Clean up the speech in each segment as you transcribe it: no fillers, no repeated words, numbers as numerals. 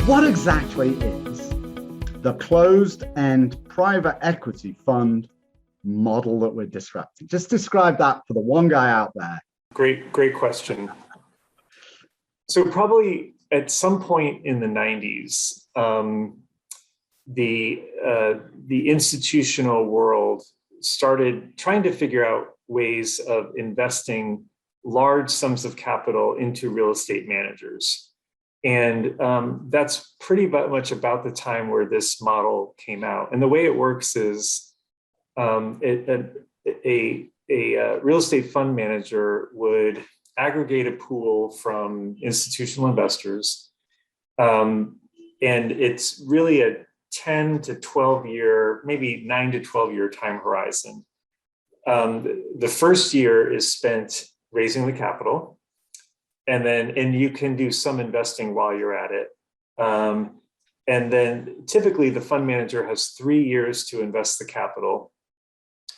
What exactly is the closed-end private equity fund model that we're disrupting? Just describe that for the one guy out there. Great question. So probably at some point in the 90s, the institutional world started trying to figure out ways of investing large sums of capital into real estate managers. And that's pretty much about the time where this model came out. And the way it works is a real estate fund manager would aggregate a pool from institutional investors. And it's really a 10 to 12 year, maybe 9 to 12 year time horizon. The first year is spent raising the capital. And you can do some investing while you're at it. And then typically the fund manager has 3 years to invest the capital.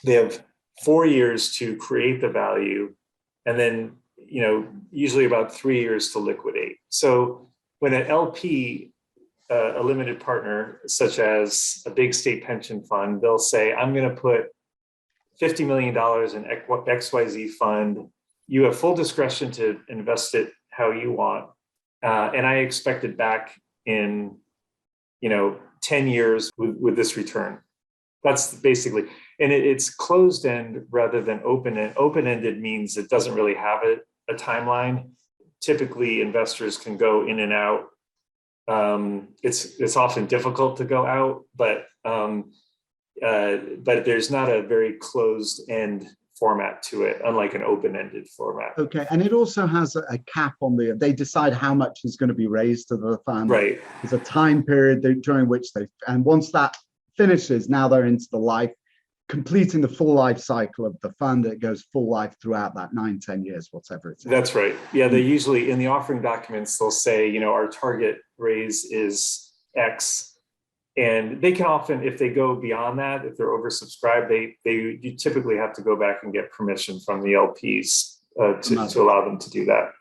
They have 4 years to create the value. And then, usually about 3 years to liquidate. So when an LP, a limited partner, such as a big state pension fund, they'll say, I'm going to put $50 million in XYZ fund. You have full discretion to invest it how you want. And I expect it back in, 10 years with this return. That's basically, and it's closed end rather than open end. Open-ended means it doesn't really have a timeline. Typically investors can go in and out. It's often difficult to go out, but there's not a very closed end format to it, unlike an open-ended format. Okay, and it also has a cap on they decide how much is going to be raised to the fund. Right. There's a time period during which and once that finishes, now they're into the completing the full life cycle of the fund. It goes full life throughout that 9-10 years, whatever it is. That's right. Yeah, they usually, in the offering documents, they'll say, our target raise is X. And they can often, if they go beyond that, if they're oversubscribed, you typically have to go back and get permission from the LPs to allow them to do that.